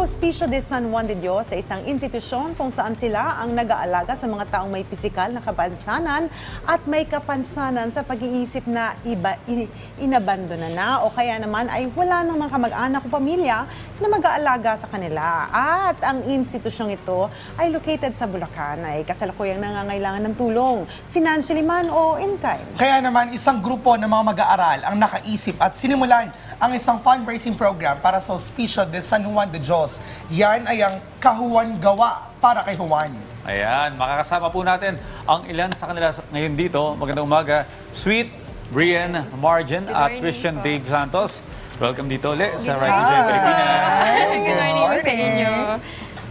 Hospicio de San Juan de Dios ay isang institusyon kung saan sila ang nag-aalaga sa mga taong may pisikal na kapansanan at may kapansanan sa pag-iisip na inabandona na o kaya naman ay wala ng mga kamag-anak o pamilya na mag-aalaga sa kanila. At ang institusyong ito ay located sa Bulacan ay kasalukuyang nangangailangan ng tulong, financially man o in kind. Kaya naman isang grupo ng mga mag-aaral ang nakaisip at sinimulan ang isang fundraising program para sa Hospicio de San Juan de Dios. Yan ay ang Kahuwan Gawa para kay Juan. Ayan, makakasama po natin ang ilan sa kanila ngayon dito. Magandang umaga, Sweet, Brian, Margin at Christian Dave Santos. Welcome dito ulit sa Rise Joy Pilipinas. Good morning po sa inyo.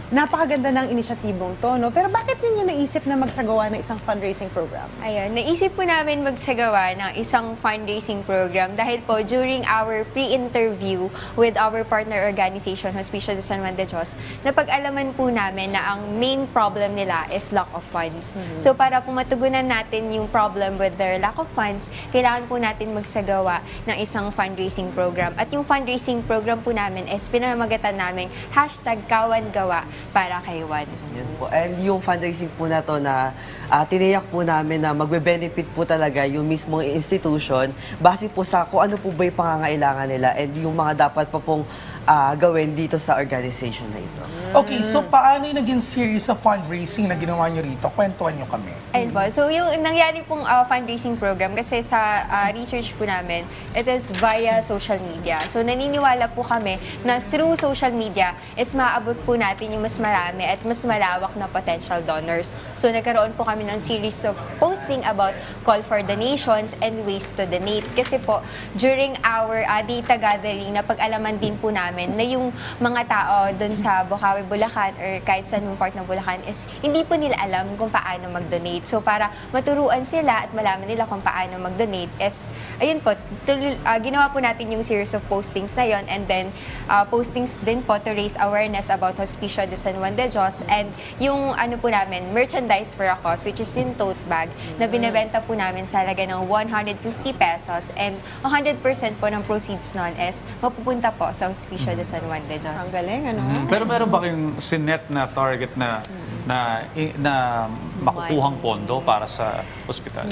Napakaganda ng inisyatibong to, no? Pero bakit ninyo naisip na magsagawa ng isang fundraising program? Ayun, naisip po namin magsagawa ng isang fundraising program dahil po during our pre-interview with our partner organization, Hospicio de San Juan de Dios, napag-alaman po namin na ang main problem nila is lack of funds. So para po matugunan natin yung problem with their lack of funds, kailangan po natin magsagawa ng isang fundraising program. At yung fundraising program po namin is pinamagatan namin #KawanGawa para kay Juan. Yan po. And yung fundraising po na to na tiniyak po namin na magbe-benefit po talaga yung mismong institution base po sa kung ano po ba yung pangangailangan nila and yung mga dapat pa pong gawin dito sa organization na ito. Okay, so paano yung naging series of fundraising na ginawa nyo rito? Kwentuhan nyo kami. Ayun po. So, yung nangyari pong fundraising program, kasi sa research po namin, it is via social media. So, naniniwala po kami na through social media is maaabot po natin yung mas marami at mas malawak na potential donors. So, nagkaroon po kami ng series of posting about call for donations and ways to donate. Kasi po, during our data gathering, napag-alaman din po namin na yung mga tao dun sa Bocaue, Bulacan or kahit saan yung part ng Bulacan is hindi po nila alam kung paano mag-donate. So para maturuan sila at malaman nila kung paano mag-donate is, ayun po, ginawa po natin yung series of postings na yon and then postings din po to raise awareness about Hospicio de San Juan de Dios and yung ano po namin, merchandise for a cause which is in tote bag na binibenta po namin sa halaga ng 150 pesos and 100% po ng proceeds nun is mapupunta po sa Hospicio de San Juan de Dios. Ang galing, ano? Pero meron ba kayong sinet na target na makukuhang pondo para sa ospital?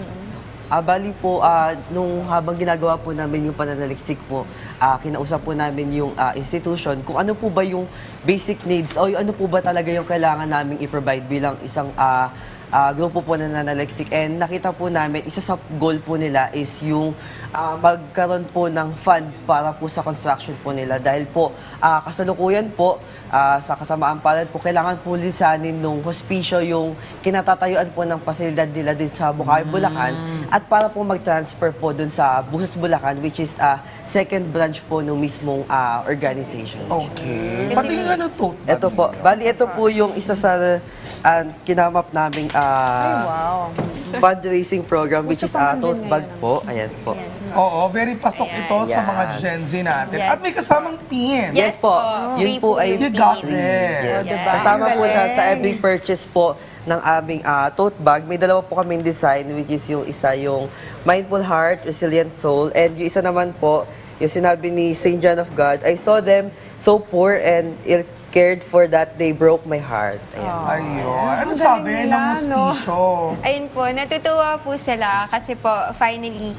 Bali po, nung habang ginagawa po namin yung pananaliksik po, kinausap po namin yung institution kung ano po ba yung basic needs o ano po ba talaga yung kailangan namin i-provide bilang isang grupo po na nananaliksik. And nakita po namin, isa sa goal po nila is yung magkaroon po ng fund para po sa construction po nila. Dahil po, kasalukuyan po, sa kasamaan palad po, kailangan po lisanin nung hospicio yung kinatatayuan po ng pasilidad nila din sa Bocaue, Bulacan at para po mag-transfer po dun sa Buses, Bulacan which is second branch po ng mismong organization. Okay. Pati yung ano to? Ito po. Bali, ito po yung isa sa kinamap naming Wow. fundraising program which is Uso pa man tote din bag ngayon, po. Ayan po. Oo, very pasok Ayan. ito sa Yan. mga Gen Z natin. Yes. At may kasamang pin. Yes po. po. Yun Free po po ay yung You got pin. it. Yes. Diba? Kasama Ang po siya sa galing. every purchase po ng aming tote bag. May dalawa po kaming design which is yung isa yung Mindful Heart, Resilient Soul and yung isa naman po yung sinabi ni St. John of God, I saw them so poor and cared for that they broke my heart. Ayan. Ayun. Ano Ang sabi galing ng nila, no? hospicio? Ayun po, natutuwa po sila kasi po finally,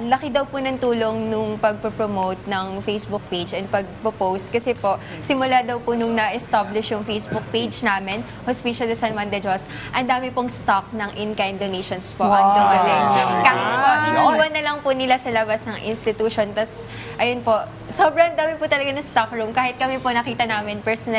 laki daw po ng tulong nung pagpo-promote ng Facebook page and pagpo-post kasi po, simula daw po nung na-establish yung Facebook page namin, Hospicio de San Juan de Dios, ang dami pong stock ng in-kind donations po ang dumating. Kahit po, iniwan na lang po nila sa labas ng institution. Tapos, ayun po, sobrang dami po talaga ng stock room kahit kami po nakita namin personally.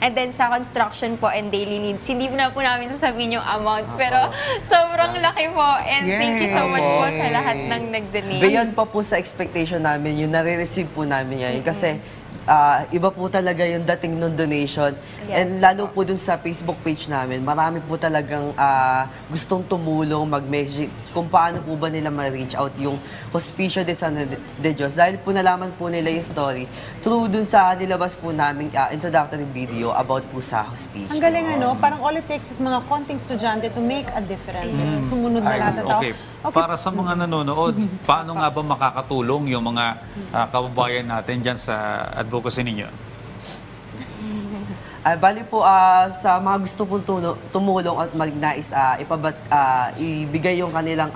And then sa construction po and daily needs, hindi na po namin sasabihin yung amount. Pero sobrang laki po. And thank you so much po sa lahat ng nag-donate. Beyond pa po sa expectation namin, yung nare-receive po namin yan. Kasi iba po talaga yung dating ng donation. Yes. And lalo po dun sa Facebook page namin, marami po talagang gustong tumulong, mag-message kung paano po ba nila ma-reach out yung Hospicio de San de Dios. Dahil po nalaman po nila yung story through dun sa nilabas po namin introductory video about po sa hospicio. Ang galing, ano? Parang all it takes is mga konting estudyante to make a difference. Sumunod na lahat ng tao. Okay. Para sa mga nanonood, paano nga ba makakatulong yung mga kababayan natin dyan sa advocacy ninyo? Bali po, sa mga gusto pong tumulong at magnais ibigay yung kanilang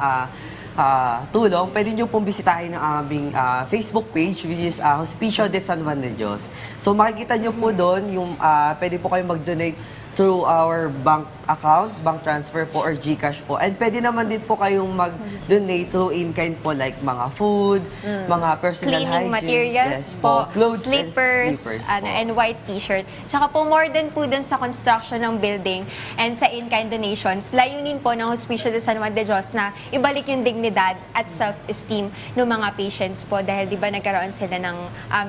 tulong, pwede nyo pong bisitahin ang aming Facebook page, which is Hospicio de San Juan de Dios. So makikita nyo po doon yung pwede po kayo mag-donate through our bank account, bank transfer po or GCash po. And pwede naman din po kayong mag-donate to in-kind po like mga food, mga personal Cleaning hygiene. materials Yes po, clothes slippers, po. and white t-shirt. Tsaka po more than po dun sa construction ng building and sa in-kind donations, layunin po ng Hospicio de San Juan de Dios na ibalik yung dignidad at self-esteem ng mga patients po dahil di ba nagkaroon sila ng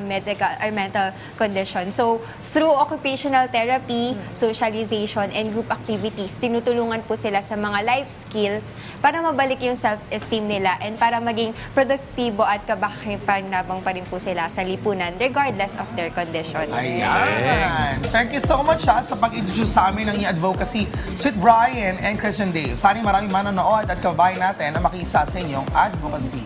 medical or mental condition. So, through occupational therapy, socialization, and group activities, tinutulungan po sila sa mga life skills para mabalik yung self-esteem nila and para maging produktibo at kapakipanabang pa rin po sila sa lipunan regardless of their condition. Ayan. Thank you so much sa pag-introduce sa amin ng advocacy, Sweet Brian and Christian Dave. Sana maraming manonood at kabayan natin na makisa sa inyong advocacy.